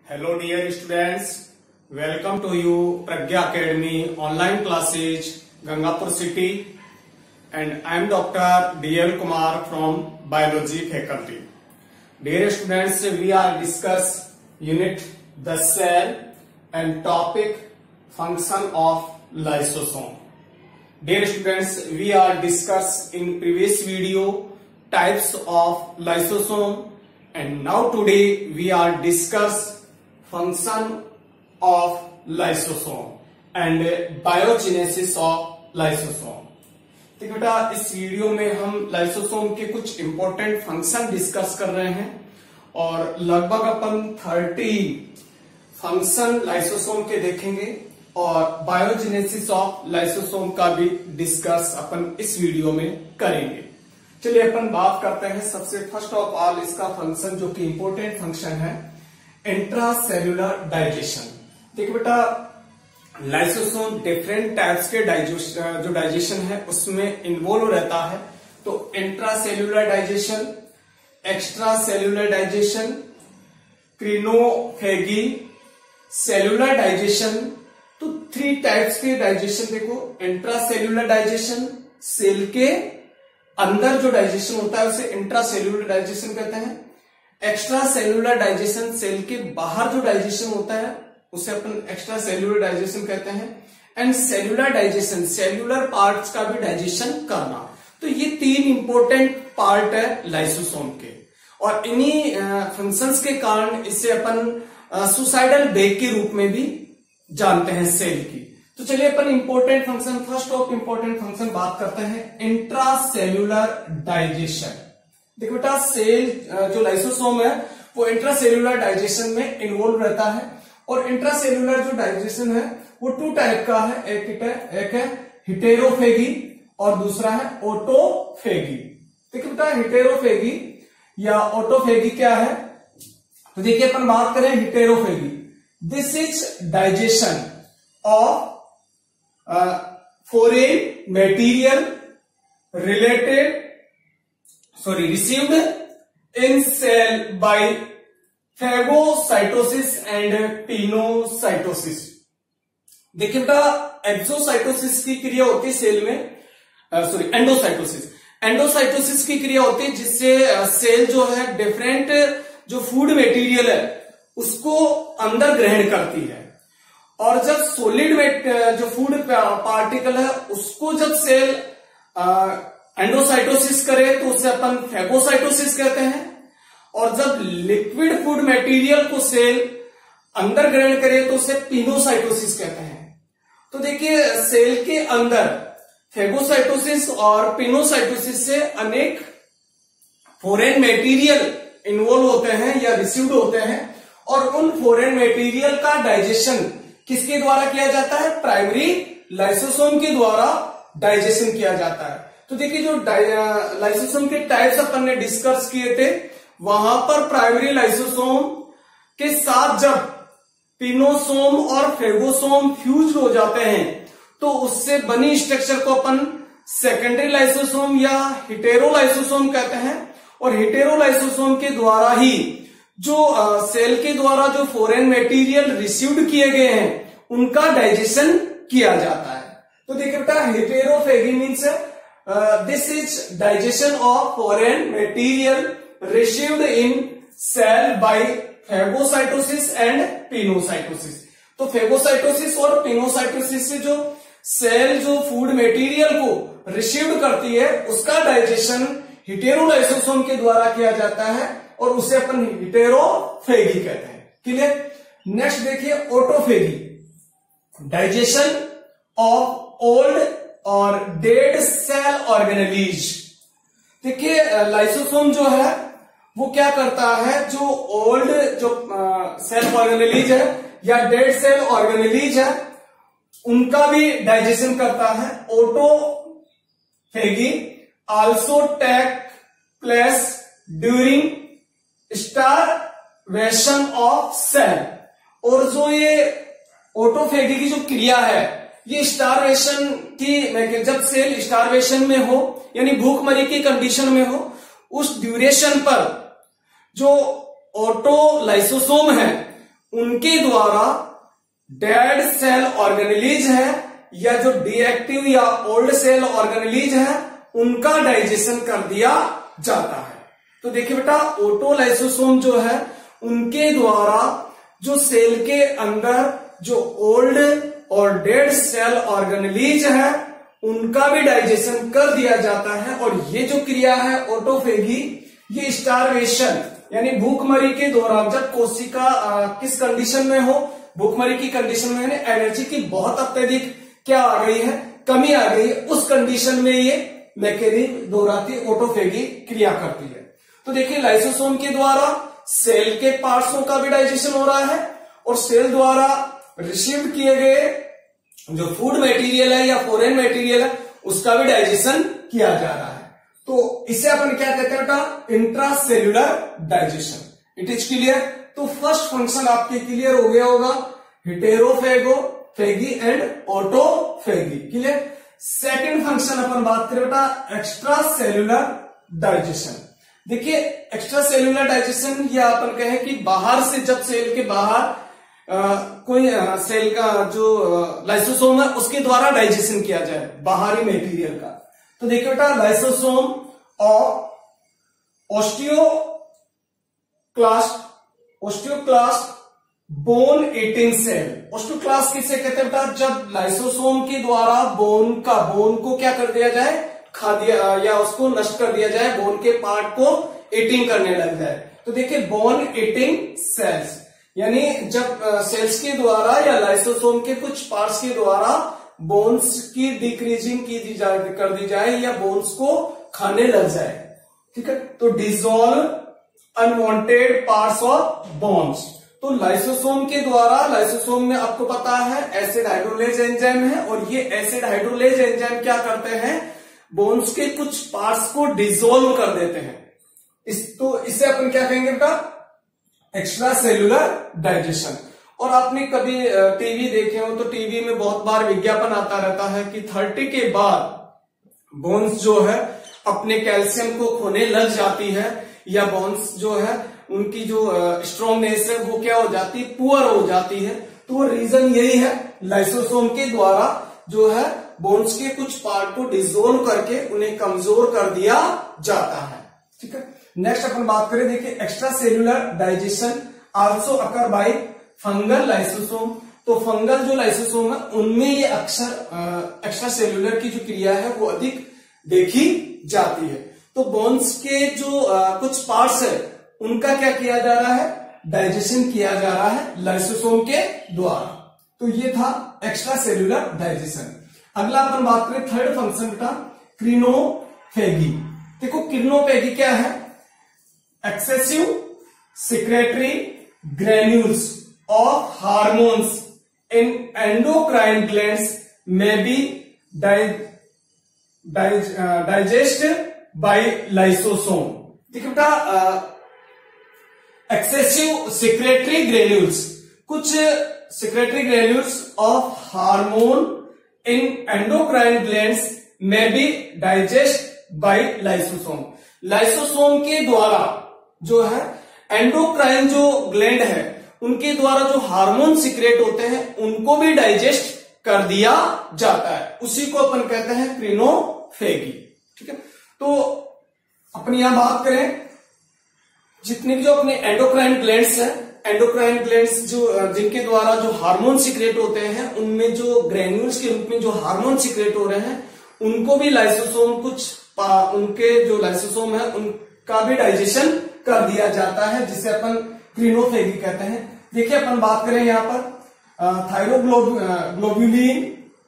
Hello dear students, welcome to you Pragya Academy online classes Gangapur city and I am Dr. D.L. Kumar from Biology faculty. Dear students, we are discuss unit the cell and topic function of lysosome. Dear students, we are discuss in previous video types of lysosome and now today we are discuss function of lysosome and biogenesis of lysosome. तो बेटा इस video में हम lysosome के कुछ important function discuss कर रहे हैं और लगभग अपन 30 फंक्शन लाइसोसोम के देखेंगे और बायोजेनेसिस ऑफ लाइसोसोम का भी डिस्कस अपन इस वीडियो में करेंगे। चलिए अपन बात करते हैं सबसे फर्स्ट ऑफ ऑल इसका फंक्शन जो कि इंपॉर्टेंट फंक्शन है इंट्रासेल्युलर डाइजेशन। देखिए बेटा लाइसोसोम डिफरेंट टाइप्स के जो डाइजेशन है उसमें इन्वॉल्व रहता है। तो intracellular digestion, extra cellular digestion, crinophagy, cellular digestion. तो 3 टाइप्स के डाइजेशन देखो, इंट्रासेल्युलर डाइजेशन सेल के अंदर जो डाइजेशन होता है उसे इंट्रासेल्युलर डाइजेशन कहते हैं। एक्स्ट्रा सेल्युलर डाइजेशन सेल के बाहर जो डाइजेशन होता है उसे अपन एक्स्ट्रा सेल्युलर डाइजेशन कहते हैं। And cellular digestion, cellular parts का भी डाइजेशन करना। तो ये 3 इंपॉर्टेंट पार्ट है लाइसोसोम के और इन्हीं फंक्शंस के कारण इसे अपन सुसाइडल बेग के रूप में भी जानते हैं सेल की। तो चलिए अपन important function, first of important function बात करते हैं इंट्रासेल्युलर डाइजेशन। देखो बेटा सेल जो लाइसोसोम है वो इंट्रासेल्युलर डाइजेशन में इन्वॉल्व रहता है और इंट्रासेल्युलर जो डाइजेशन है वो 2 टाइप का है, एक है हिटेरोफेगी और दूसरा है ऑटोफेगी। देखिए बेटा हिटेरोफेगी या ऑटोफेगी क्या है, तो देखिए अपन बात करें heterophagy. This is digestion of foreign material received in cell by phagocytosis and pinocytosis। देखिए बेटा एक्सोसाइटोसिस की क्रिया होती है सेल में, एंडोसाइटोसिस की क्रिया होती है जिससे सेल जो है डिफरेंट जो फूड मटेरियल है उसको अंदर ग्रहण करती है और जब सॉलिड जो फूड पार्टिकल है उसको जब सेल एंडोसाइटोसिस करे तो उसे अपन फैगोसाइटोसिस कहते हैं और जब लिक्विड फूड मटेरियल को सेल अंदर ग्रहण करे तो उसे पिनोसाइटोसिस कहते हैं। तो देखिए सेल के अंदर फैगोसाइटोसिस और पिनोसाइटोसिस से अनेक फॉरेन मटेरियल इन्वॉल्व होते हैं या रिसीव्ड होते हैं और उन फॉरेन मटेरियल का डाइजेशन किसके द्वारा किया जाता है, प्राइमरी लाइसोसोम के द्वारा डाइजेशन किया जाता है। तो देखिए जो लाइसोसोम के टाइप्स अपन ने डिस्कस किए थे वहां पर प्राइमरी लाइसोसोम के साथ जब पिनोसोम और फेगोसोम फ्यूज हो जाते हैं तो उससे बनी स्ट्रक्चर को अपन सेकेंडरी लाइसोसोम या हिटेरोलाइसोसोम कहते हैं और हिटेरोलाइसोसोम के द्वारा ही जो सेल के द्वारा जो फॉरेन मटेरियल रिसीव्ड किए गए हैं उनका डाइजेशन किया जाता है। तो देखिए बेटा heterophagy means this is digestion of foreign material received in cell by phagocytosis and pinocytosis. तो फैगोसाइटोसिस और पिनोसाइटोसिस से जो सेल जो फूड मटेरियल को रिसीव्ड करती है उसका डाइजेशन हिटेरोलाइसोसोम के द्वारा किया जाता है और उसे अपन हिटेरोफेगी कहते हैं। क्लियर। नेक्स्ट देखिए ऑटोफेगी, डाइजेशन ऑफ ओल्ड और डेड सेल ऑर्गेनेलीज। देखिए लाइसोसोम जो है वो क्या करता है, जो ओल्ड जो सेल ऑर्गेनेलीज है या डेड सेल ऑर्गेनेलीज है उनका भी डाइजेशन करता है। Autophagy also take place during starvation of cell. और जो ये ऑटोफेगी की जो क्रिया है ये स्टारवेशन की, जब सेल स्टारवेशन में हो यानी भूखमरी की कंडीशन में हो उस ड्यूरेशन पर जो ऑटोलाइसोसोम है उनके द्वारा डेड सेल ऑर्गेनेलीज है या जो डीएक्टिव या ओल्ड सेल ऑर्गेनेलीज है उनका डाइजेशन कर दिया जाता है। तो देखिए बेटा, ऑटोलाइसोसोम जो है उनके द्वारा जो सेल के अंदर जो ओल्ड और डेड सेल ऑर्गेनेलीज है उनका भी डाइजेशन कर दिया जाता है। और ये जो क्रिया है ऑटोफेगी, ये स्टार्वेशन यानी भूखमरी के दौरान जब कोशिका किस कंडीशन में हो, भूखमरी की कंडीशन में, एनर्जी की बहुत अत्यधिक क्या आ गई है, कमी आ गई है, उस कंडीशन में ये मैकेरी दोहराती ऑटोफेगी क्रिया करती है। तो देखिए, लाइसोसोम के द्वारा सेल के पार्ट्सों का भी डाइजेशन हो रहा है और सेल द्वारा रिसीव किए गए जो फूड मटेरियल है या फॉरेन मटेरियल है उसका भी डाइजेशन किया जा रहा है। तो इसे अपन क्या कहते हैं बेटा, intracellular digestion. It is clear. तो फर्स्ट फंक्शन आपके क्लियर हो गया होगा, heterophagy and autophagy. Clear. Second function अपन बात करें बेटा, एक्स्ट्रा सेल्यूलर डाइजेशन। देखिए, एक्स्ट्रा सेल्यूलर डाइजेशन या अपन कहें कि बाहर से जब सेल के बाहर कोई सेल का जो लाइसोसोम है उसके द्वारा डाइजेशन किया जाए बाहरी मटेरियल का। तो देखिए बेटा, लाइसोसोम और osteoclast bone eating cell. Osteoclast किसे कहते हैं बेटा, जब लाइसोसोम के द्वारा बोन को क्या कर दिया जाए, खा दिया या उसको नष्ट कर दिया जाए, बोन के पार्ट को ईटिंग करने लग जाए। तो देखिए, बोन ईटिंग सेल्स यानी जब सेल्स के द्वारा या लाइसोसोम के कुछ पार्ट्स के द्वारा बोन्स की डिक्रीजिंग कर दी जाए या बोन्स को खाने लग जाए। ठीक है। तो dissolve unwanted parts of bones. तो लाइसोसोम के द्वारा, लाइसोसोम में आपको पता है एसिड हाइड्रोलेज एंजाइम है और ये एसिड हाइड्रोलेज एंजाइम क्या करते हैं, बोन्स के कुछ पार्ट्स को डिसॉल्व कर देते हैं। तो इसे अपन क्या कहेंगे बेटा, एक्स्ट्रा सेल्यूलर डाइजेशन। और आपने कभी टीवी देखे हो तो टीवी में बहुत बार विज्ञापन आता रहता है कि 30 के बाद बोन्स जो है अपने कैल्शियम को खोने लग जाती है या बोन्स जो है उनकी जो स्ट्रॉन्गनेस है वो क्या हो जाती है, पुअर हो जाती है। तो रीजन यही है, लाइसोसोम के द्वारा जो है बोन्स के कुछ पार्ट को डिसॉल्व करके उन्हें कमजोर कर दिया जाता है। ठीक है। नेक्स्ट अपन बात करें, देखिए, extra cellular digestion also occur by fungal lysosome. तो फंगल जो लाइसोसोम है उनमें ये अक्सर एक्स्ट्रा सेल्यूलर की जो क्रिया है वो अधिक देखी जाती है। तो बोन्स के जो कुछ पार्ट्स है उनका क्या किया जा रहा है, डाइजेशन किया जा रहा है लाइसोसोम के द्वारा। तो ये था एक्स्ट्रा सेल्यूलर डाइजेशन। अगला अपन बात करें थर्ड फंक्शन का, क्रिनोफेगी। देखो, क्रिनोफेगी क्या है, excessive secretory granules of hormones in endocrine glands में बी डाइजेस्टेड बाय लाइसोसोम। देखिए बेटा, एक्सेसिव सिक्रेटरी ग्रेन्यूल्स, कुछ secretory granules of hormone in endocrine glands में be digest by lysosome. Lysosome के द्वारा जो है एंडोक्राइन जो ग्लैंड है उनके द्वारा जो हार्मोन सिक्रेट होते हैं उनको भी डाइजेस्ट कर दिया जाता है। उसी को अपन कहते हैं क्रिनोफेगी। ठीक है। तो अपन यहां बात करें, जितने भी जो अपने एंडोक्राइन ग्लैंड्स है, एंडोक्राइन ग्लैंड्स जो जिनके द्वारा जो हार्मोन सिक्रेट होते हैं उनमें जो ग्रेन्यूल्स के रूप में जो हार्मोन सिक्रेट हो रहे हैं उनको भी लाइसोसोम उनके जो लाइसोसोम है उनका भी डाइजेशन कर दिया जाता है, जिसे अपन क्रिनोफेगी कहते हैं। देखिए, अपन बात करें यहां पर थायरोग्लोबुलिन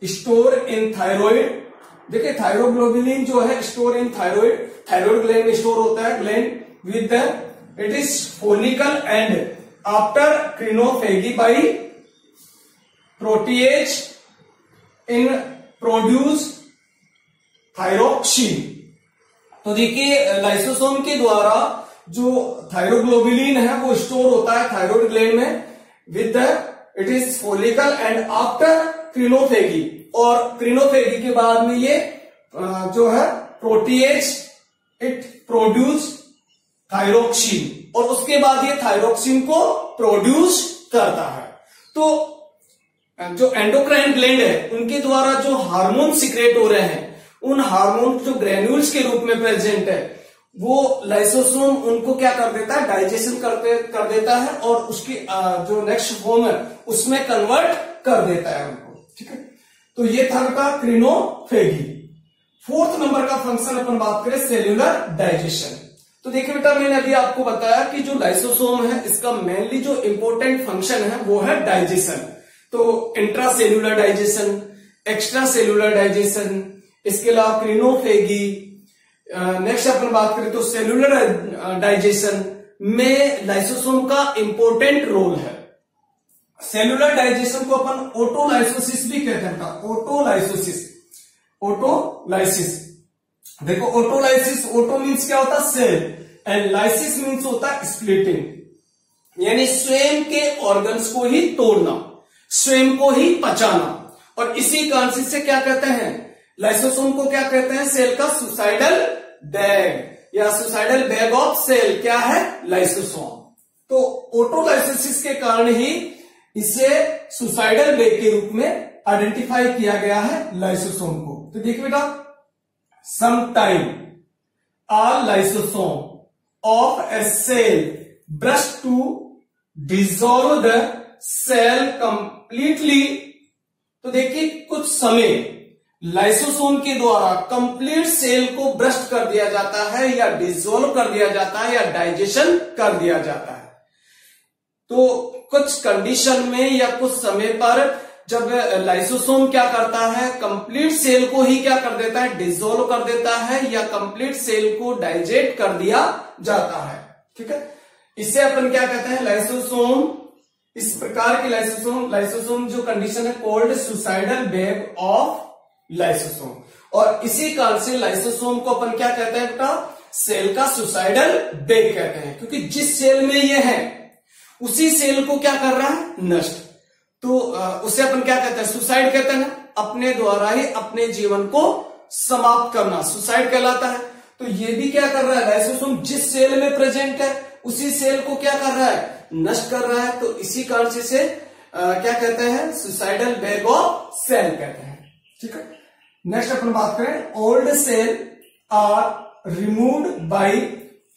स्टोर इन थायराइड। देखिए, थायरोग्लोबुलिन जो है store in thyroid, thyroid gland में स्टोर होता है, gland with it is follicle and after crinophagy by protease in produce thyroxine. तो देखिए, लाइसोसोम के द्वारा जो थायरोग्लोबुलिन है वो स्टोर होता है थायराइड ग्लैंड में with it is follicle and after crinophagy, और क्रिनोफेगी के बाद में ये जो है प्रोटीएज इट प्रोड्यूस थायरोक्सिन, और उसके बाद ये थायरोक्सिन को प्रोड्यूस करता है। तो जो एंडोक्राइन ग्लैंड है उनके द्वारा जो हार्मोन सिक्रेट हो रहे हैं, उन हार्मोन जो ग्रेन्यूल्स के रूप में प्रेजेंट है, वो लाइसोसोम उनको क्या कर देता है, डाइजेशन कर देता है और उसकी जो नेक्स्ट फॉर्म है उसमें कन्वर्ट कर देता है उनको। ठीक है, तो ये था बेटा क्रिनोफेगी। फोर्थ नंबर का फंक्शन अपन बात करें सेल्यूलर डाइजेशन। तो देखिए बेटा, मैंने अभी आपको बताया कि जो लाइसोसोम है इसका मेनली जो इंपॉर्टेंट फंक्शन है वो है डाइजेशन। तो intra cellular digestion, extra cellular digestion, इसके अलावा क्रिनोफेगी। नेक्स्ट अपन बात करें तो सेल्यूलर डाइजेशन में लाइसोसोम का इंपॉर्टेंट रोल है। सेल्यूलर डाइजेशन को अपन ऑटोलाइसोसिस भी कहते हैं। ऑटोलाइसिस देखो, ऑटोलाइसिस, ऑटो मीन्स क्या होता है, सेल, एंड लाइसिस मीन्स होता है स्प्लिटिंग, यानी स्वयं के ऑर्गन्स को ही तोड़ना, स्वयं को ही पचाना। और इसी कारण से क्या कहते हैं, लाइसोसोम को क्या कहते हैं, सेल का सुसाइडल बैग या सुसाइडल बैग ऑफ सेल क्या है, लाइसोसोम। तो ऑटोलाइसिस के कारण ही इसे सुसाइडल बैग के रूप में आइडेंटिफाई किया गया है लाइसोसोम को। तो देखिए बेटा, sometime a lysosome of a cell brush to dissolve the cell completely। तो देखिए, कुछ समय लाइसोसोम के द्वारा कंप्लीट सेल को ब्रस्ट कर दिया जाता है या डिसॉल्व कर दिया जाता है या डाइजेशन कर दिया जाता है। तो कुछ कंडीशन में या कुछ समय पर जब लाइसोसोम क्या करता है, कंप्लीट सेल को ही क्या कर देता है, डिसॉल्व कर देता है या कंप्लीट सेल को डाइजेट कर दिया जाता है। ठीक है, इसे अपन क्या कहते हैं, लाइसोसोम। इस प्रकार की लाइसोसोम जो कंडीशन है called suicidal bag of lysosome. और इसी कारण से लाइसोसोम को अपन क्या कहते हैं बेटा, सेल का सुसाइडल बैग कहते हैं, क्योंकि जिस सेल में ये है उसी सेल को क्या कर रहा है, नष्ट। तो उसे अपन क्या कहते हैं, सुसाइड कहते हैं ना, अपने द्वारा ही अपने जीवन को समाप्त करना सुसाइड कहलाता है। तो ये भी क्या कर रहा है, लाइसोसोम जिस सेल में प्रेजेंट है उसी सेल को क्या कर रहा है, नष्ट कर रहा है। तो इसी कारण से क्या कहते हैं, सुसाइडल बैग ऑफ सेल कहते हैं। ठीक है, नेक्स्ट अपन बात करें, old cell are removed by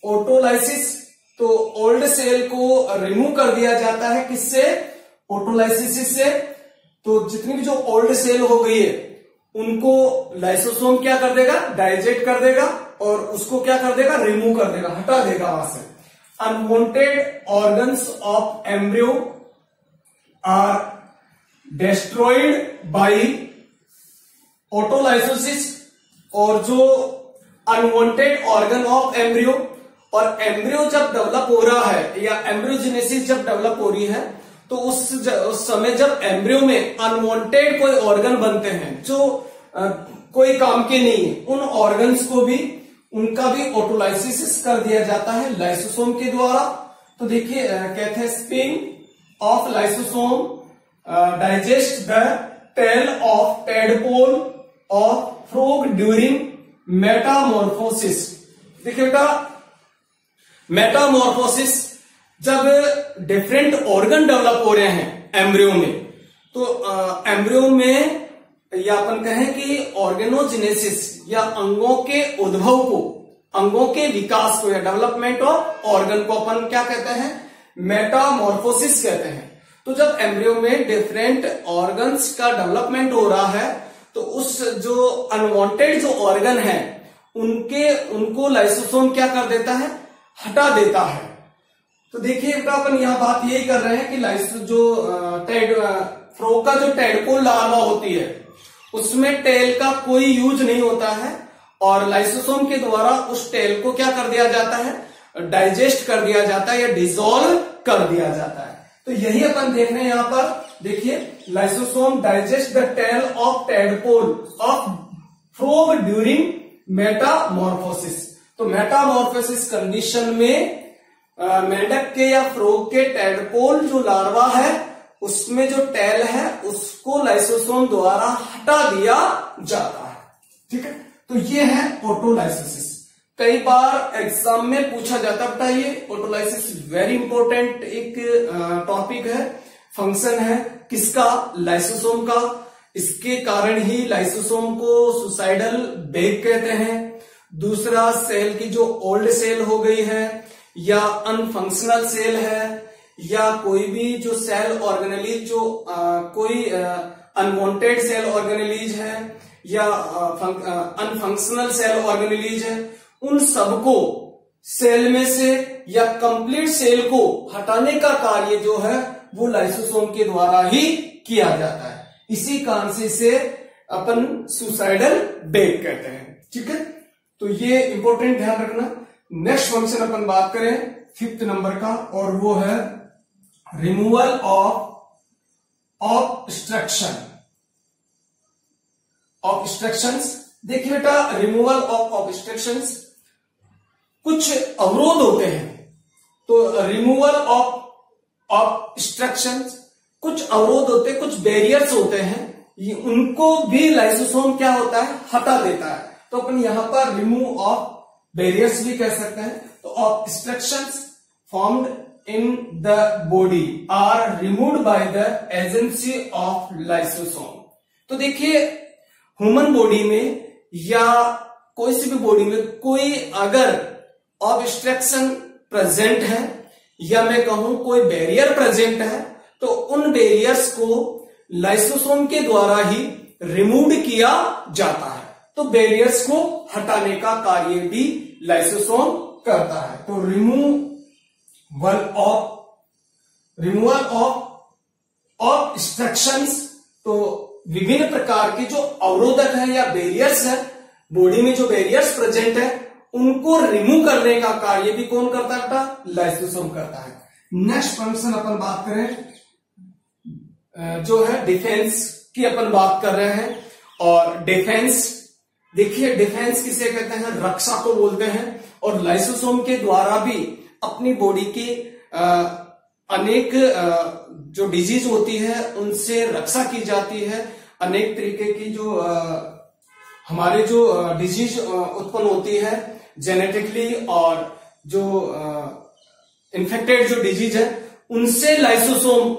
autolysis. तो ओल्ड सेल को रिमूव कर दिया जाता है, किससे, ऑटोलाइसिस से। तो जितनी भी जो ओल्ड सेल हो गई है उनको लाइसोसोम क्या कर देगा, डाइजेट कर देगा और उसको क्या कर देगा, रिमूव कर देगा, हटा देगा वहां से। Unwanted organs of embryo are destroyed by autolysis. और जो अनवांटेड ऑर्गन ऑफ एम्ब्रियो, और एम्ब्रियो जब डेवलप हो रहा है या एम्ब्रियोजेनेसिस जब डेवलप हो रही है, तो उस समय जब एम्ब्रियो में अनवांटेड कोई ऑर्गन बनते हैं जो कोई काम के नहीं है, उन ऑर्गन्स को भी, उनका भी ऑटोलाइसिस कर दिया जाता है लाइसोसोम के द्वारा। तो देखिए, कहते हैं spin off lysosome digest the tail of tadpole of frog during metamorphosis. देखिए बेटा, मेटामॉर्फोसिस जब डिफरेंट ऑर्गन डेवलप हो रहे हैं एम्ब्रियो में, तो एम्ब्रियो में या अपन कहें कि ऑर्गेनोजेनेसिस या अंगों के उद्भव को, अंगों के विकास को या डेवलपमेंट ऑफ ऑर्गन को अपन क्या कहते हैं, मेटामॉर्फोसिस कहते हैं। तो जब एम्ब्रियो में डिफरेंट ऑर्गन्स का डेवलपमेंट हो रहा है तो उस जो अनवांटेड जो ऑर्गन है उनको लाइसोसोम क्या कर देता है, हटा देता है। तो देखिए अपन यहां बात यही कर रहे हैं कि फ्रॉग का जो टेडपोल लार्वा होती है उसमें टेल का कोई यूज नहीं होता है और लाइसोसोम के द्वारा उस टेल को क्या कर दिया जाता है, डाइजेस्ट कर दिया जाता है या डिसॉल्व कर दिया जाता है। तो यही अपन देख रहे हैं यहां पर। देखिए, lysosome digest the tail of tadpole of frog during metamorphosis. तो मेटामॉर्फोसिस कंडीशन में मेंढक के या फ्रॉग के टेडपोल जो लार्वा है उसमें जो टेल है उसको लाइसोसोम द्वारा हटा दिया जाता है। ठीक है, तो ये है ऑटोलाइसिस। कई बार एग्जाम में पूछा जाता है, बताइए ऑटोलाइसिस वेरी इंपॉर्टेंट एक टॉपिक है, फंक्शन है किसका, लाइसोसोम का। इसके कारण ही लाइसोसोम को सुसाइडल बेग कहते हैं। दूसरा, सेल की जो ओल्ड सेल हो गई है या अनफंक्शनल सेल है या कोई भी जो सेल ऑर्गेनेलिज जो कोई अनवांटेड सेल ऑर्गेनेलिज है या अनफंक्शनल सेल ऑर्गेनेलिज है, उन सबको सेल में से या कंप्लीट सेल को हटाने का कार्य जो है वो लाइसोसोम के द्वारा ही किया जाता है। इसी कारण से इसे अपन सुसाइडल बेग कहते हैं। ठीक है, तो ये इंपॉर्टेंट ध्यान रखना। नेक्स्ट फंक्शन अपन बात करें 5th नंबर का, और वो है रिमूवल ऑफ ऑब्स्ट्रक्शन। ऑब्स्ट्रक्शंस, देखिए बेटा, रिमूवल ऑफ ऑब्स्ट्रक्शंस, कुछ अवरोध होते हैं, तो रिमूवल ऑफ ऑब्स्ट्रक्शंस, कुछ अवरोध होते, कुछ बैरियर्स होते हैं, ये उनको भी लाइसोसोम क्या होता है, हटा देता है। तो अपन यहां पर रिमूव ऑफ बैरियर्स भी कह सकते हैं। तो obstructions formed in the body are removed by the agency of lysosome. तो देखिए, ह्यूमन बॉडी में या कोई सी भी बॉडी में कोई अगर ऑब्स्ट्रक्शन प्रेजेंट है या मैं कहूं कोई बैरियर प्रेजेंट है, तो उन बैरियर्स को लाइसोसोम के द्वारा ही रिमूव किया जाता है। तो बैरियर्स को हटाने का कार्य भी लाइसोसोम करता है। तो रिमूवल ऑफ ऑब्स्ट्रक्शंस, तो विभिन्न प्रकार के जो अवरोधक है या बैरियर्स है, बॉडी में जो बैरियर्स प्रेजेंट है उनको रिमूव करने का कार्य भी कौन करता है बेटा, लाइसोसोम करता है। नेक्स्ट फंक्शन अपन बात करें जो है डिफेंस की अपन बात कर रहे हैं। और डिफेंस, देखिए डिफेंस किसे कहते हैं, रक्षा को बोलते हैं। और लाइसोसोम के द्वारा भी अपनी बॉडी की अनेक जो डिजीज होती है उनसे रक्षा की जाती है। अनेक तरीके की जो हमारे जो डिजीज उत्पन्न होती है जेनेटिकली, और जो इन्फेक्टेड जो डिजीज है उनसे लाइसोसोम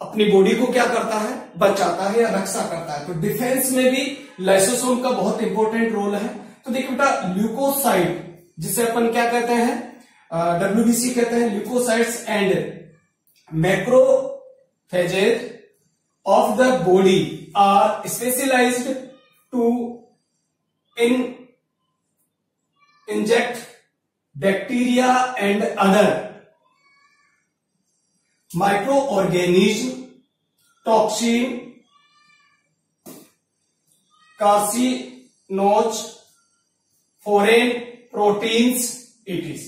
अपनी बॉडी को क्या करता है, बचाता है या रक्षा करता है। तो डिफेंस में भी लाइसोसोम का बहुत इंपॉर्टेंट रोल है। तो देखिए बेटा, ल्यूकोसाइड जिसे अपन क्या कहते हैं, WBC कहते हैं, leukocytes and macrophages of the body are specialised to inject bacteria and other micro organism, toxin, carcinogens, foreign proteins etc।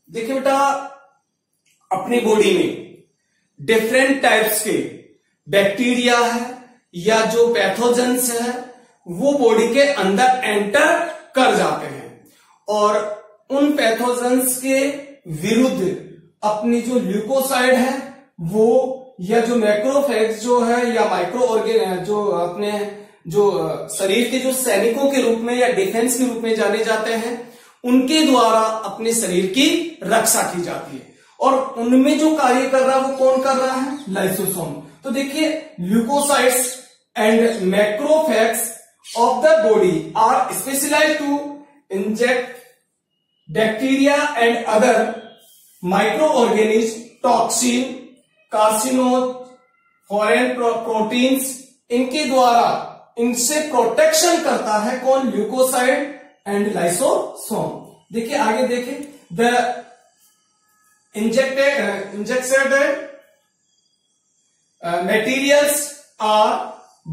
देखिए बेटा, अपनी बॉडी में डिफरेंट टाइप्स के बैक्टीरिया है या जो पैथोजेंस है वो बॉडी के अंदर एंटर कर जाते हैं, और उन पैथोजेंस के विरुद्ध अपनी जो ल्यूकोसाइड है वो, या जो मैक्रोफेज जो है या माइक्रो ऑर्गेन जो अपने जो शरीर के जो सैनिकों के रूप में या डिफेंस के रूप में जाने जाते हैं, उनके द्वारा अपने शरीर की रक्षा की जाती है। और उनमें जो कार्य कर रहा है वो कौन कर रहा है, लाइसोसोम। तो देखिए, leukocytes and macrophage of the body are specialised to inject bacteria and other micro organism, toxin, carcinogens, foreign proteins, इनके द्वारा इनसे प्रोटेक्शन करता है कौन, ल्यूकोसाइड एंड लाइसोसोम। देखिए आगे देखिए, the injected materials are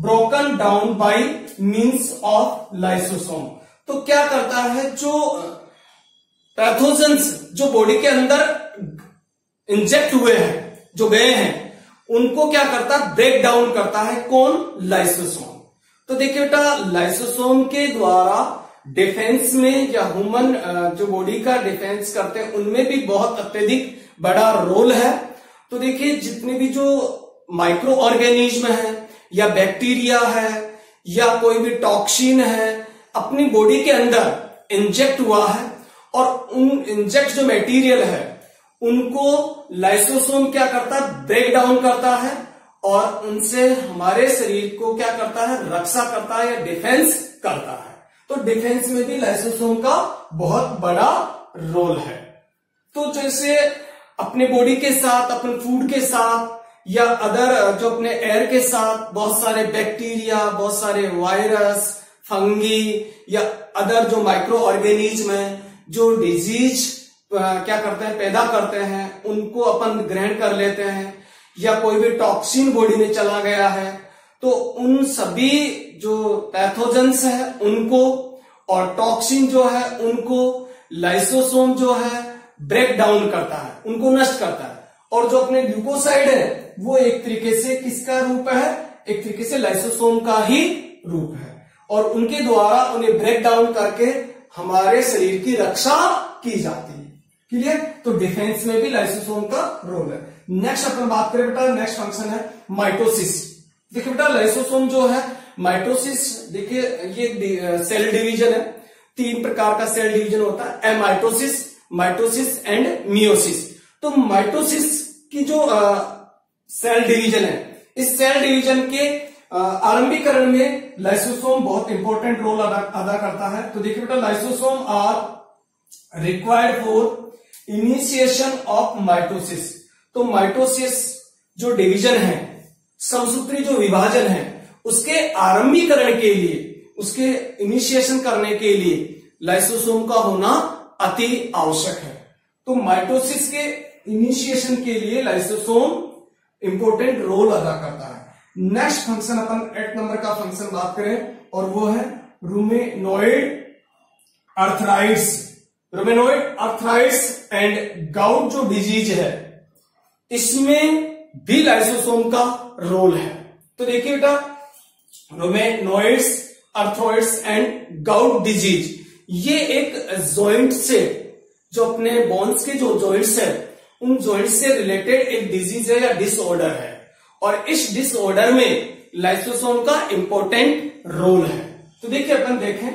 broken down by means of lysosome। तो क्या करता है, जो पैथोजेंस जो बॉडी के अंदर इंजेक्ट हुए हैं, जो गए हैं, उनको क्या करता है, ब्रेक डाउन करता है कौन, लाइसोसोम। तो देखिए बेटा, लाइसोसोम के द्वारा डिफेंस में या ह्यूमन जो बॉडी का डिफेंस करते हैं उनमें भी बहुत अत्यधिक बड़ा रोल है। तो देखिए, जितने भी जो माइक्रो ऑर्गेनिज्म है या बैक्टीरिया है या कोई भी टॉक्सिन है अपनी बॉडी के अंदर इंजेक्ट हुआ है, और उन इंजेक्ट जो मटेरियल है उनको लाइसोसोम क्या करता है, ब्रेक डाउन करता है और उनसे हमारे शरीर को क्या करता है, रक्षा करता है या डिफेंस करता है। तो डिफेंस में भी लाइसोसोम का बहुत बड़ा रोल है। तो जैसे अपने बॉडी के साथ, अपन फूड के साथ या अदर जो अपने एयर के साथ बहुत सारे बैक्टीरिया, बहुत सारे वायरस, फंगी या अदर जो माइक्रो ऑर्गेनिज्म है जो डिजीज क्या करते हैं, पैदा करते हैं, उनको अपन ग्रहण कर लेते हैं, या कोई भी टॉक्सिन बॉडी में चला गया है तो उन सभी जो पैथोजेंस है उनको और टॉक्सिन जो है उनको लाइसोसोम जो है ब्रेक डाउन करता है, उनको नष्ट करता है। और जो अपने ल्यूकोसाइड है वो एक तरीके से किसका रूप है, एक तरीके से लाइसोसोम का ही रूप है और उनके द्वारा उन्हें ब्रेक डाउन करके हमारे शरीर की रक्षा की जाती है। क्लियर? तो डिफेंस में भी लाइसोसोम का रोल है। नेक्स्ट अपन बात करें बेटा, नेक्स्ट फंक्शन है माइटोसिस। देखिए बेटा लाइसोसोम जो है माइटोसिस, देखिए ये सेल डिवीजन है, 3 प्रकार का सेल डिवीजन होता है, एमाइटोसिस, माइटोसिस एंड मियोसिस। तो माइटोसिस की जो सेल डिवीजन है, इस सेल डिवीजन के आरंभीकरण में लाइसोसोम बहुत इंपॉर्टेंट रोल अदा करता है। तो देखिए बेटा lysosome are required for initiation of mitosis. तो माइटोसिस जो डिवीजन है, समसूत्री जो विभाजन है, उसके आरंभीकरण के लिए, उसके इनिशिएशन करने के लिए लाइसोसोम का होना अति आवश्यक है। तो माइटोसिस के इनिशिएशन के लिए लाइसोसोम इंपॉर्टेंट रोल अदा करता है। नेक्स्ट फंक्शन अपन 8 नंबर का फंक्शन बात करें और वो है रूमेनॉइड आर्थराइटिस। रूमेनॉइड आर्थराइटिस एंड गाउट जो डिजीज है इसमें भी लाइसोसोम का रोल है। तो देखिए बेटा रूमेनॉइड्स आर्थराइटिस एंड गाउट डिजीज, ये एक जॉइंट से, जो अपने बोन्स के जो जॉइंट्स है उन जॉइंट्स से रिलेटेड एक डिजीज है या डिसऑर्डर है और इस डिसऑर्डर में लाइसोसोम का इंपॉर्टेंट रोल है। तो देखिए अपन देखें,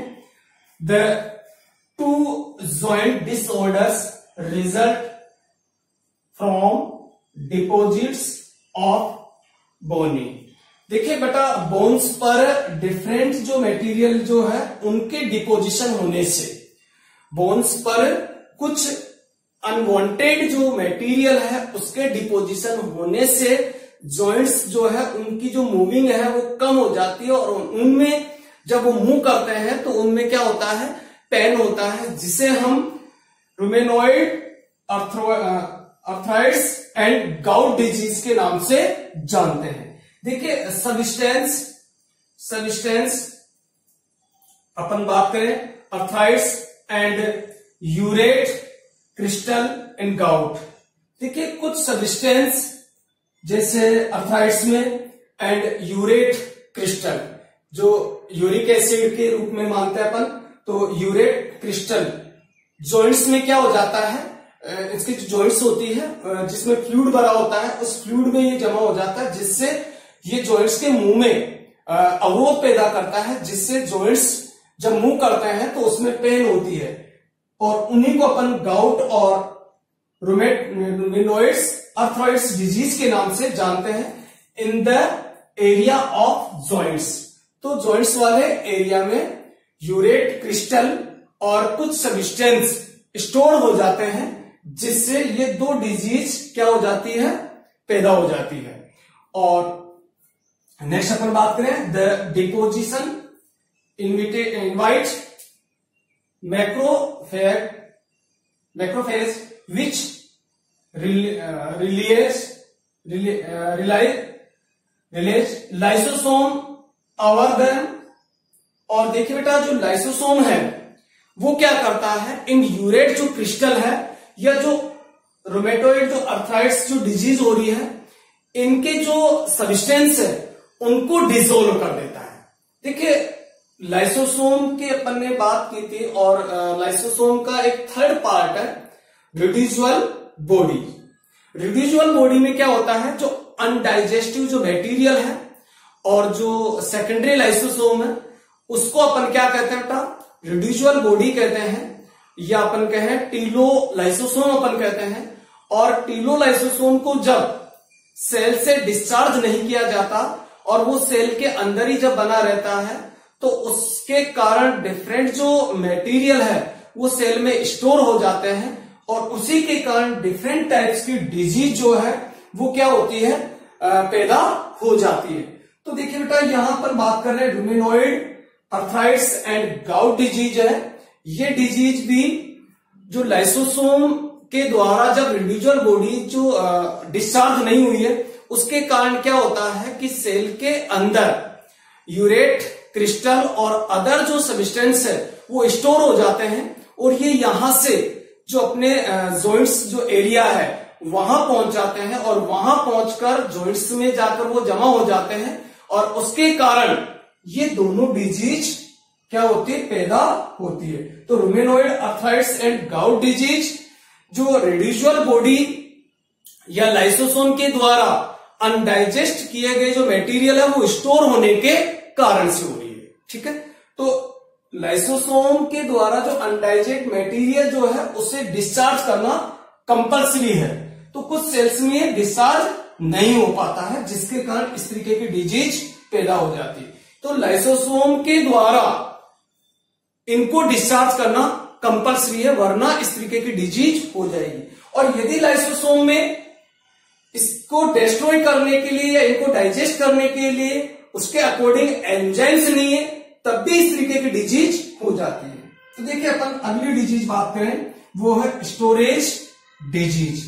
the 2 joint disorders result from deposits of bony. देखिए बेटा बोन्स पर डिफरेंट जो मटेरियल जो है उनके डिपोजिशन होने से, बोन्स पर कुछ अनवांटेड जो मटेरियल है उसके डिपोजिशन होने से जॉइंट्स जो है उनकी जो मूविंग है वो कम हो जाती है और उनमें जब वो मूव करते हैं तो उनमें क्या होता है, पेन होता है, जिसे हम रूमेनॉइड आर्थराइटिस एंड गाउट डिजीज के नाम से जानते हैं। देखिए सबिस्टेंस अपन बात करें arthritis and urate crystal in gout. देखिए कुछ सबिस्टेंस जैसे आर्थराइटिस में एंड यूरेट क्रिस्टल, जो यूरिक एसिड के रूप में मानते हैं अपन, तो यूरेट क्रिस्टल जॉइंट्स में क्या हो जाता है, इसकी जो जॉइंट्स होती है जिसमें फ्लूइड भरा होता है उस फ्लूइड में ये जमा हो जाता है, जिससे ये जॉइंट्स के मुंह में अवरोध पैदा करता है, जिससे जॉइंट्स जब मूव करते हैं तो उसमें पेन होती है और उन्हीं को अपन गाउट और रूमेनॉइड्स आर्थराइटिस डिजीज के नाम से जानते हैं in the area of joints. तो जॉइंट्स वाले एरिया में यूरेट क्रिस्टल और कुछ सब्सटेंस स्टोर हो जाते हैं, जिससे ये 2 डिजीज क्या हो जाती है, पैदा हो जाती है। और नेक्स्ट अपन बात करें the deposition invite macrophage which release lysosome over them. और देखिए बेटा जो लाइसोसोम है वो क्या करता है, इन यूरेट जो क्रिस्टल है या जो रूमेटॉइड जो आर्थराइटिस जो डिजीज हो रही है, इनके जो सब्सटेंस है उनको डिसोल्व कर देता है। देखिए लाइसोसोम की अपन ने बात की थी और लाइसोसोम का एक थर्ड पार्ट है रिड्यूसिबल बॉडी। रिड्यूसिबल बॉडी में क्या होता है, जो अनडाइजेस्टिव जो मटेरियल है और जो सेकेंडरी लाइसोसोम है उसको अपन क्या कहते हैं बेटा, रिड्यूसिबल बॉडी कहते हैं। या अपन कहें टीलोलाइसोसोम अपन कहते हैं। और टीलोलाइसोसोम को जब सेल से डिस्चार्ज नहीं किया जाता और वो सेल के अंदर ही जब बना रहता है तो उसके कारण डिफरेंट जो मटेरियल है वो सेल में स्टोर हो जाते हैं और उसी के कारण डिफरेंट टाइप्स की डिजीज जो है वो क्या होती है, पैदा हो जाती है। तो देखिए बेटा यहां पर बात कर रहे हैं रूमेनॉइड आर्थराइटिस एंड गाउट डिजीज है। ये डिजीज भी जो लाइसोसोम के द्वारा जब इंडिविजुअल बॉडी जो डिस्चार्ज नहीं हुई है उसके कारण क्या होता है कि सेल के अंदर यूरेट क्रिस्टल और अदर जो सब्सटेंस है वो स्टोर हो जाते हैं और ये यहां से जो अपने जॉइंट्स जो एरिया है वहां पहुंच जाते हैं और वहां पहुंचकर जॉइंट्स में जाकर वो जमा हो जाते हैं और उसके कारण ये दोनों डिजीज क्या होती है, पैदा होती है। तो रूमेनॉइड आर्थराइटिस एंड गाउट डिजीज जो रेडिजुअल बॉडी या लाइसोसोम के द्वारा अनडाइजेस्ट किए गए जो मटेरियल है वो स्टोर होने के कारण से हो रही है। ठीक है, तो लाइसोसोम के द्वारा जो अनडाइजेस्ट मटेरियल जो है उसे डिस्चार्ज करना कंपल्सरी है, तो कुछ सेल्स में डिस्चार्ज नहीं हो पाता है जिसके कारण इस तरीके की डिजीज पैदा हो जाती है। तो लाइसोसोम के द्वारा इनको डिस्चार्ज करना कंपल्सरी है वरना इस तरीके की डिजीज हो जाएगी। और यदि लाइसोसोम में इसको डिस्ट्रॉय करने के लिए या इनको डाइजेस्ट करने के लिए उसके अकॉर्डिंग एंजाइम्स नहीं है तब भी इस तरीके की डिजीज हो जाती है। तो देखिए अपन अगली डिजीज बात करें वो है स्टोरेज डिजीज।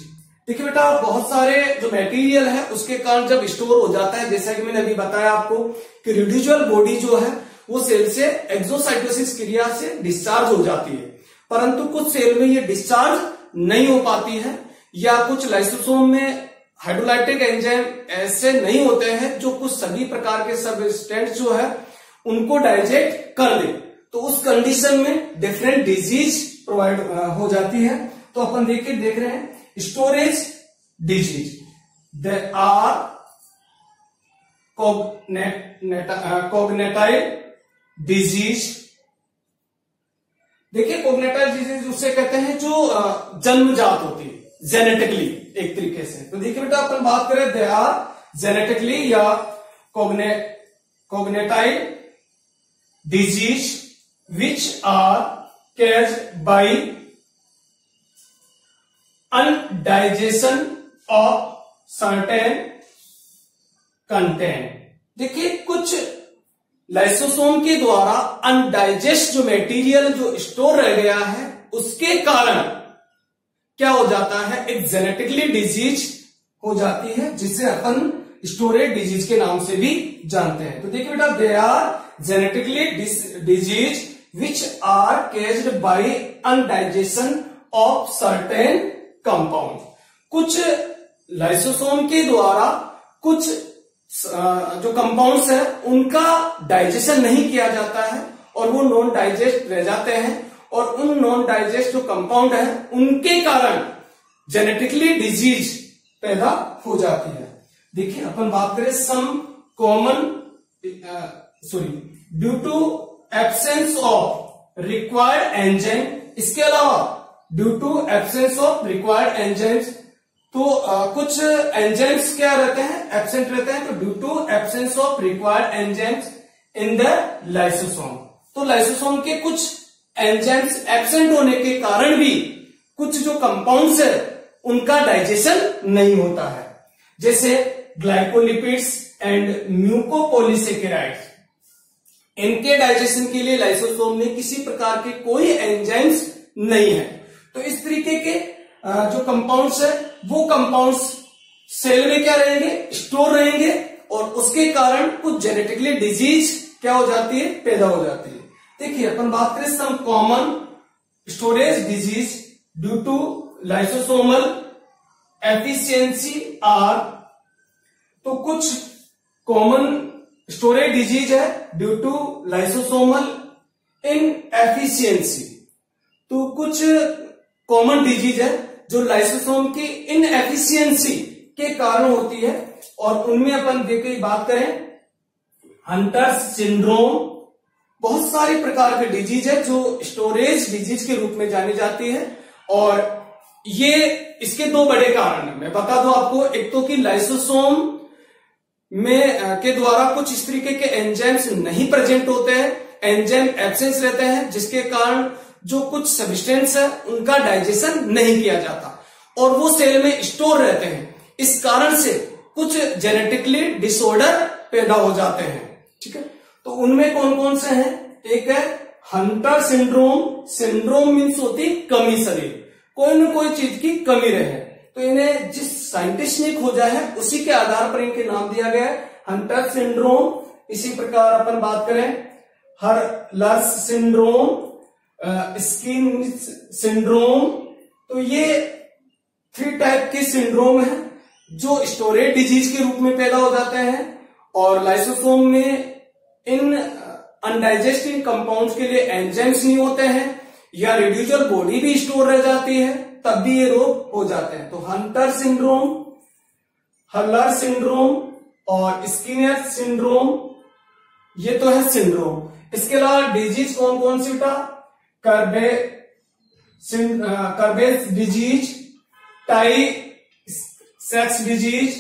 देखिए बेटा बहुत सारे जो मटेरियल है उसके कारण जब स्टोर हो जाता है, जैसा कि मैंने अभी बताया आपको कि रेडिजुअल बॉडी जो है वो सेल से एक्सोसाइटोसिस क्रिया से डिस्चार्ज हो जाती है, परंतु कुछ सेल में ये डिस्चार्ज नहीं हो पाती है या कुछ लाइसोसोम में हाइड्रोलाइटिक एंजाइम ऐसे नहीं होते हैं जो कुछ सभी प्रकार के सबस्टेंस जो है उनको डाइजेस्ट कर दे, तो उस कंडीशन में डिफरेंट डिजीज प्रोवाइड हो जाती है। तो अपन देख रहे हैं storage disease, they are congenital disease. देखिए कोग्नेटाइल डिजीज उससे कहते हैं जो जन्मजात होती है, जेनेटिकली एक तरीके से। तो देखिए बेटा अपन बात करें दे आर जेनेटिकली या congenital disease which are caused by undigestion of certain content। देखिए कुछ लाइसोसोम के द्वारा अनडाइजेस्ट जो मटेरियल जो स्टोर रह गया है उसके कारण क्या हो जाता है, एक जेनेटिकली डिजीज हो जाती है जिसे अपन स्टोरेज डिजीज के नाम से भी जानते हैं। तो देखिए बेटा दे are genetically disease which are caused by undigestion of certain compound। कुछ लाइसोसोम के द्वारा कुछ जो कंपाउंड्स है उनका डाइजेशन नहीं किया जाता है और वो नॉन डाइजेस्ट रह जाते हैं और उन नॉन डाइजेस्ट जो कंपाउंड है उनके कारण जेनेटिकली डिजीज पैदा हो जाती है। देखिए अपन बात करें some common due to absence of required enzyme, इसके अलावा due to absence of required enzymes, तो कुछ एंजाइम्स क्या रहते हैं, एब्सेंट रहते हैं, तो due to absence of required enzymes in the lysosome. तो लाइसोसोम के कुछ एंजाइम्स एब्सेंट होने के कारण भी कुछ जो कंपाउंड्स है उनका डाइजेशन नहीं होता है, जैसे ग्लाइकोलिपिड्स एंड म्यूकोपॉलीसेकेराइड्स। इनके डाइजेशन के लिए लाइसोसोम में किसी प्रकार के कोई एंजाइम्स नहीं है। तो इस तरीके के जो कंपाउंड्स है वो कंपाउंड्स सेल में क्या रहेंगे, स्टोर रहेंगे और उसके कारण कुछ जेनेटिकली डिजीज क्या हो जाती है, पैदा हो जाती है। देखिए अपन बात करें some common storage disease due to lysosomal efficiency are, तो कुछ कॉमन स्टोरेज डिजीज है ड्यू टू लाइसोसोमल इनएफिशिएंसी। तो कुछ कॉमन डिजीज है जो लाइसोसोम की इनएफिशिएंसी के कारण होती है और उनमें अपन देखिए बात करें हंटर्स सिंड्रोम, बहुत सारे प्रकार के डिजीज है जो स्टोरेज डिजीज के रूप में जानी जाती है, और ये इसके दो बड़े कारण है। मैं बता दूं आपको, एक तो कि लाइसोसोम में के द्वारा कुछ इस तरीके के एंजाइम्स नहीं प्रेजेंट होते हैं, एंजाइम एब्सेंस रहते हैं, जिसके कारण जो कुछ सब्सटेंस है उनका डाइजेशन नहीं किया जाता और वो सेल में स्टोर रहते हैं। इस कारण से कुछ जेनेटिकली डिसऑर्डर पैदा हो जाते हैं। ठीक है, तो उनमें कौन कौन से हैं? एक है हंटर सिंड्रोम। सिंड्रोम मीन्स होती कमी, शरीर कोई न कोई चीज की कमी रहे, तो इन्हें जिस साइंटिस्ट ने खोजा है उसी के आधार पर इनके नाम दिया गया है हंटर सिंड्रोम। इसी प्रकार अपन बात करें हर्लर्स सिंड्रोम, स्किन सिंड्रोम, तो ये 3 टाइप के सिंड्रोम है जो स्टोरेज डिजीज के रूप में पैदा हो जाते हैं, और लाइसोसोम में इन अनडाइजेस्टेड कंपाउंड्स के लिए एंजाइम्स नहीं होते हैं, या रेड्यूजल बॉडी भी स्टोर रह जाती है, तब भी ये रोग हो जाते हैं। तो हंटर सिंड्रोम, हर्लर सिंड्रोम और स्किनर सिंड्रोम, ये तो है सिंड्रोम। इसके अलावा डिजीज कौन कौन सी बेटा? कर्बेज डिजीज, टाई सेक्स डिजीज,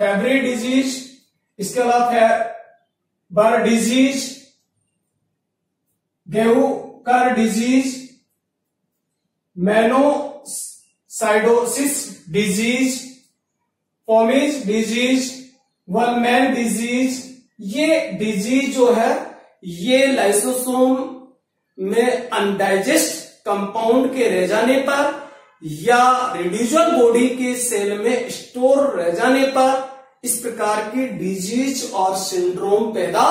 फेब्री डिजीज, इसके अलावा बर डिजीज, गेहूकर disease, mannosidosis disease, Pompe's disease, Wolman disease. ये डिजीज जो है ये लाइसोसोम में अनडाइजेस्ट कंपाउंड के रह जाने पर या रेड्यूजल बॉडी के सेल में स्टोर रह जाने पर इस प्रकार की डिजीज और सिंड्रोम पैदा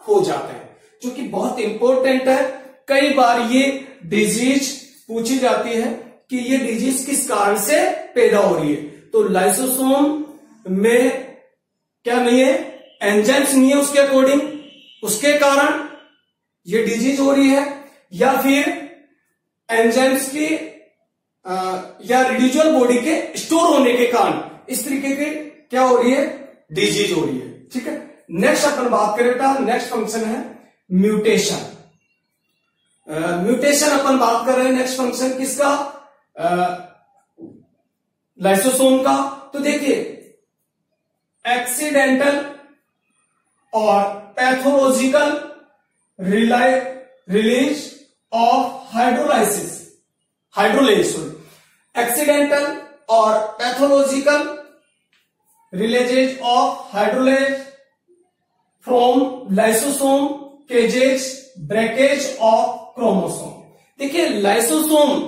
हो जाते हैं, जो कि बहुत इंपॉर्टेंट है। कई बार ये डिजीज पूछी जाती है कि ये डिजीज किस कारण से पैदा हो रही है, तो लाइसोसोम में क्या नहीं है? एंजाइम्स नहीं है उसके अकॉर्डिंग, उसके कारण ये डिजीज हो रही है, या फिर एंजाइम्स की या रेड्यूजल बॉडी के स्टोर होने के कारण इस तरीके की क्या हो रही है? डिजीज हो रही है। ठीक है, नेक्स्ट अपन बात करें बेटा, नेक्स्ट फंक्शन है म्यूटेशन। म्यूटेशन अपन बात कर रहे हैं, नेक्स्ट फंक्शन किसका? लाइसोसोम का। तो देखिए, एक्सीडेंटल और pathological release of hydrolase accidental और pathological releases of hydrolase from lysosome causes breakage of chromosome. देखिए, लाइसोसोम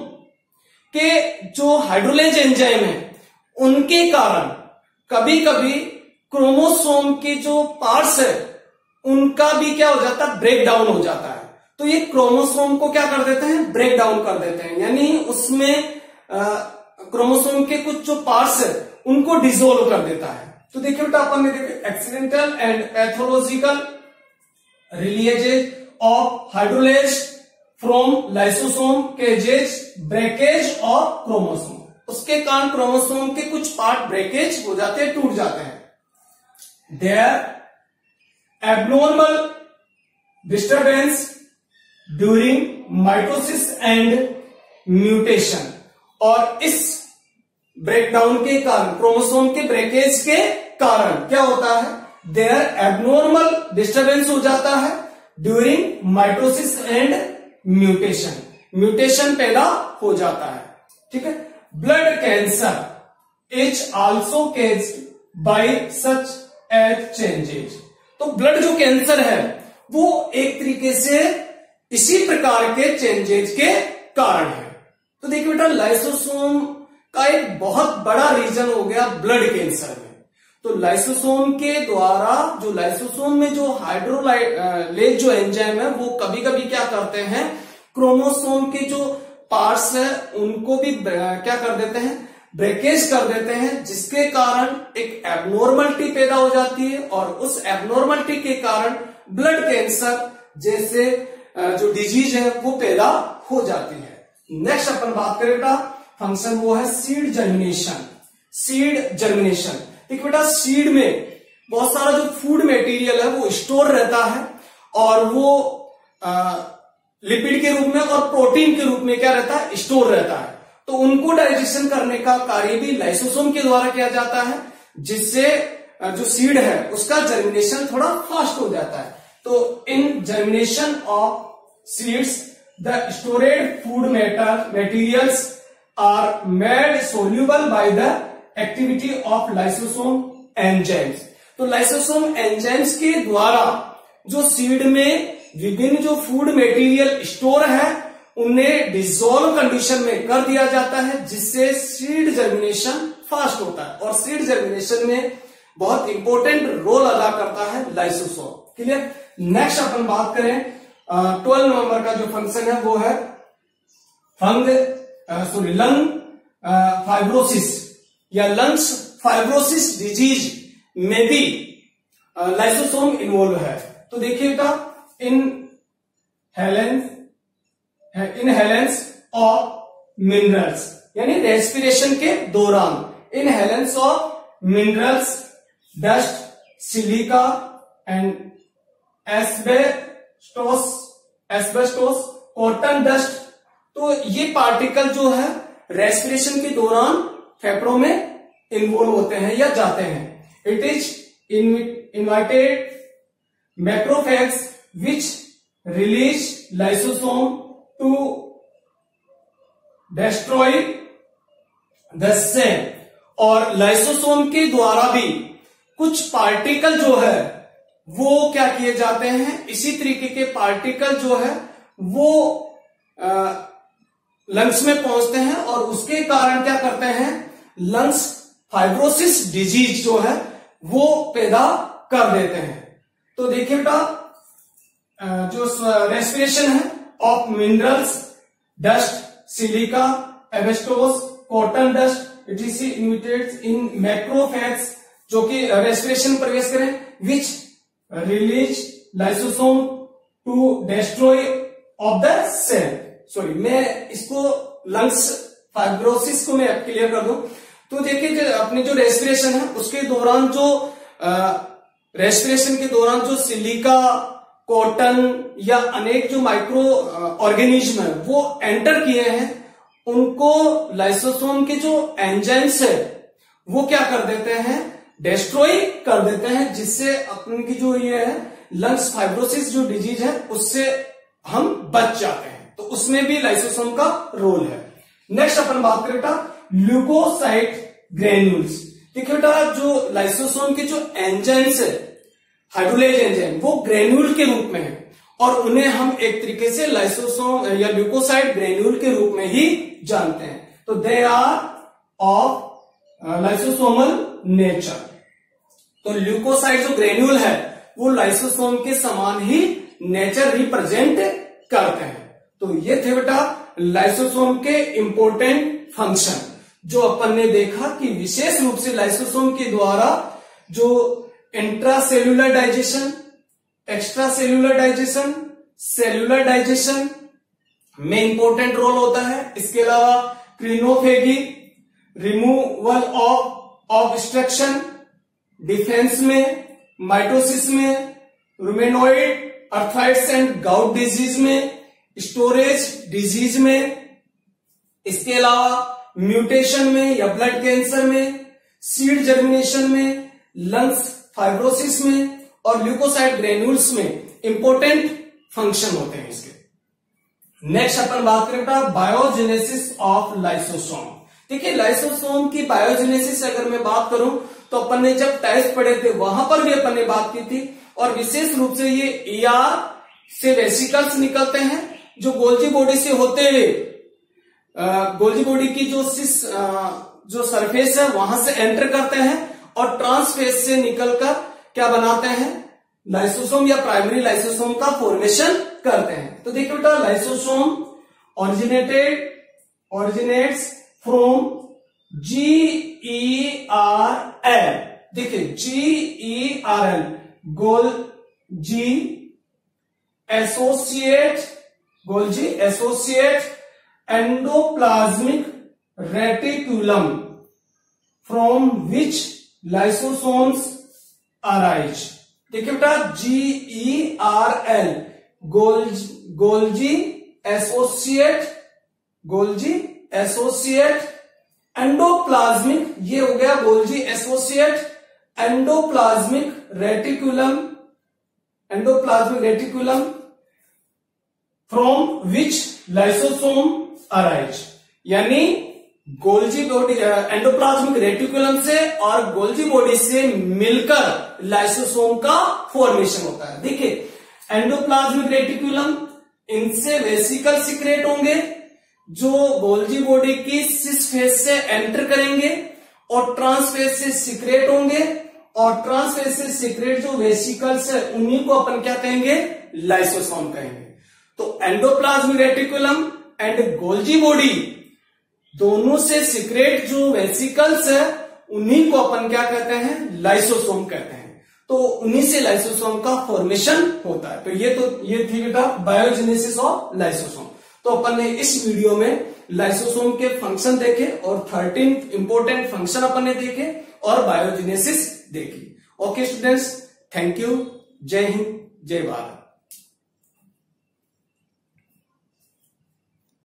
के जो हाइड्रोलेज एंजाइम है उनके कारण कभी कभी क्रोमोसोम के जो पार्ट्स है उनका भी क्या हो जाता है? ब्रेक डाउन हो जाता है। तो ये क्रोमोसोम को क्या कर देते हैं? ब्रेक डाउन कर देते हैं, यानी उसमें क्रोमोसोम के कुछ जो पार्ट्स है उनको डिसोल्व कर देता है। तो देखिए बेटा, अपन ने देखिए accidental and pathological releases of hydrolase from lysosome causes breakage of chromosome. उसके कारण क्रोमोसोम के कुछ पार्ट ब्रेकेज हो जाते हैं, टूट जाते हैं। There abnormal disturbance during mitosis and mutation. और इस ब्रेकडाउन के कारण, क्रोमोसोम के ब्रेकेज के कारण क्या होता है? देयर एबनॉर्मल डिस्टर्बेंस हो जाता है during mitosis and mutation. Mutation पैदा हो जाता है। ठीक है, blood cancer is also caused by such as changes. तो ब्लड जो कैंसर है वो एक तरीके से इसी प्रकार के चेंजेज के कारण है। तो देखिए बेटा, लाइसोसोम का एक बहुत बड़ा रीजन हो गया ब्लड कैंसर में। तो लाइसोसोम के द्वारा जो लाइसोसोम में जो हाइड्रोलेज जो एंजाइम है वो कभी कभी क्या करते हैं? क्रोमोसोम के जो पार्ट्स है उनको भी क्या कर देते हैं? ब्रेकेज कर देते हैं, जिसके कारण एक एबनॉर्मलिटी पैदा हो जाती है, और उस एबनॉर्मलिटी के कारण ब्लड कैंसर जैसे जो डिजीज है वो पैदा हो जाती है। नेक्स्ट अपन बात करें बेटा, फंक्शन वो है सीड जर्मिनेशन। सीड जर्मिनेशन, देखिए बेटा, सीड में बहुत सारा जो फूड मटेरियल है वो स्टोर रहता है, और वो लिपिड के रूप में और प्रोटीन के रूप में क्या रहता है, स्टोर रहता है। तो उनको डाइजेशन करने का कार्य भी लाइसोसोम के द्वारा किया जाता है, जिससे जो सीड है उसका जर्मिनेशन थोड़ा फास्ट हो जाता है। तो in germination of seeds the stored food materials are made soluble by the activity of lysosome enzymes. तो लाइसोसोम एंजाइम्स के द्वारा जो सीड में विभिन्न जो फूड मटेरियल स्टोर है उन्हें डिसॉल्व कंडीशन में कर दिया जाता है, जिससे सीड जर्मिनेशन फास्ट होता है। और सीड जर्मिनेशन में बहुत इंपॉर्टेंट रोल अदा करता है लाइसोसोम। क्लियर। नेक्स्ट अपन बात करें 12 नंबर का जो फंक्शन है वो है लंग फाइब्रोसिस या लंग्स फाइब्रोसिस डिजीज में भी लाइसोसोम इन्वॉल्व है। तो देखिएगा इनहेलेंस ऑफ मिनरल्स, यानी रेस्पिरेशन के दौरान inhalants of minerals, dust, silica and asbestos, cotton dust. तो ये पार्टिकल जो है रेस्पिरेशन के दौरान फेफड़ों में इन्वॉल्व होते हैं या जाते हैं। It is invited macrophages which release lysosome to destroy the cell. और लाइसोसोम के द्वारा भी कुछ पार्टिकल जो है वो क्या किए जाते हैं, इसी तरीके के पार्टिकल जो है वो लंग्स में पहुंचते हैं और उसके कारण क्या करते हैं, लंग्स फाइब्रोसिस डिजीज जो है वो पैदा कर देते हैं। तो देखिए बेटा जो रेस्पिरेशन है of minerals, dust, silica, asbestos, cotton dust, it is invited in macrophages जो कि रेस्पिरेशन प्रवेश करें, which release lysosome to destroy of the cell. Sorry, मैं इसको लंग्स फाइब्रोसिस को मैं क्लियर कर दूं। तो देखिए अपने जो रेस्पिरेशन है उसके दौरान जो रेस्पिरेशन के दौरान जो सिलिका, कॉटन या अनेक जो माइक्रो ऑर्गेनिज्म है वो एंटर किए हैं, उनको लाइसोसोम के जो एंजाइम्स है वो क्या कर देते हैं, डिस्ट्रॉय कर देते हैं, जिससे अपन की जो ये है लंग्स फाइब्रोसिस जो डिजीज है उससे हम बच जाते हैं। तो उसमें भी लाइसोसोम का रोल है। नेक्स्ट अपन बात करें बेटा ल्यूकोसाइड ग्रेन्यूल्स। देखिए बेटा जो लाइसोसोम के जो एंजाइम्स है, हाइड्रोलेज एंजाइम, वो ग्रेन्यूल के रूप में है और उन्हें हम एक तरीके से लाइसोसोम या ल्यूकोसाइड ग्रेन्यूल के रूप में ही जानते हैं। तो they are of lysosomal nature. तो ल्यूकोसाइड जो ग्रेन्यूल है वो लाइसोसोम के समान ही नेचर रिप्रेजेंट करते हैं। तो ये थे बेटा लाइसोसोम के इंपॉर्टेंट फंक्शन, जो अपन ने देखा कि विशेष रूप से लाइसोसोम के द्वारा जो intracellular digestion, extra cellular digestion, cellular digestion में इंपॉर्टेंट रोल होता है। इसके अलावा क्रिनोफेगी, रिमूवल ऑफ ऑब्स्ट्रक्शन, डिफेंस में, माइटोसिस में, रूमेनॉइड अर्थराइट्स एंड गाउट डिजीज में, स्टोरेज डिजीज में, इसके अलावा म्यूटेशन में या ब्लड कैंसर में, सीड जर्मिनेशन में, लंग्स फाइब्रोसिस में और ल्यूकोसाइड ग्रेन्यूल्स में इंपॉर्टेंट फंक्शन होते हैं इसके। नेक्स्ट अपन बात करें बायोजेनेसिस ऑफ लाइसोसोम। देखिए लाइसोसोम की बायोजेनेसिस अगर मैं बात करूं तो अपन ने जब टेस्ट पढ़े थे वहां पर भी अपन ने बात की थी, और विशेष रूप से ये ईआर से वेसिकल्स निकलते हैं जो गोल्जी बॉडी से होते हुए गोल्जी बॉडी की जो सरफेस है वहां से एंटर करते हैं और ट्रांसफेस से निकलकर क्या बनाते हैं, लाइसोसोम या प्राइमरी लाइसोसोम का फॉर्मेशन करते हैं। तो देखिए बेटा लाइसोसोम ओरिजिनेट्स फ्रॉम GERL। देखिए GERL Golgi associate endoplasmic reticulum from which lysosomes arise. देखिए बेटा, GERL, गोल्जी एसोसिएट एंडोप्लाज्मिक, ये हो गया Golgi associate endoplasmic reticulum from which lysosome arise. यानी गोल्जी बॉडी एंडोप्लाज्मिक रेटिकुलम से और गोल्जी बॉडी से मिलकर लाइसोसोम का फॉर्मेशन होता है। देखिए, एंडोप्लाज्मिक रेटिकुलम, इनसे वेसिकल सिक्रेट होंगे जो गोल्जी बॉडी की सिस फेज से एंटर करेंगे और ट्रांस फेज से सिक्रेट होंगे, और ट्रांस फेज से सिक्रेट जो वेसिकल्स है उन्हीं को अपन क्या कहेंगे, लाइसोसोम कहेंगे। तो endoplasmic reticulum and Golgi body दोनों से सिक्रेट जो वेसिकल्स है उन्हीं को अपन क्या कहते हैं, लाइसोसोम कहते हैं। तो उन्हीं से लाइसोसोम का फॉर्मेशन होता है। तो ये थी बेटा बायोजेनेसिस ऑफ लाइसोसोम। तो अपन ने इस वीडियो में लाइसोसोम के फंक्शन देखे और 13 इंपोर्टेंट फंक्शन अपन ने देखे और बायोजेनेसिस देखी। Okay students, thank you. जय हिंद, जय भारत।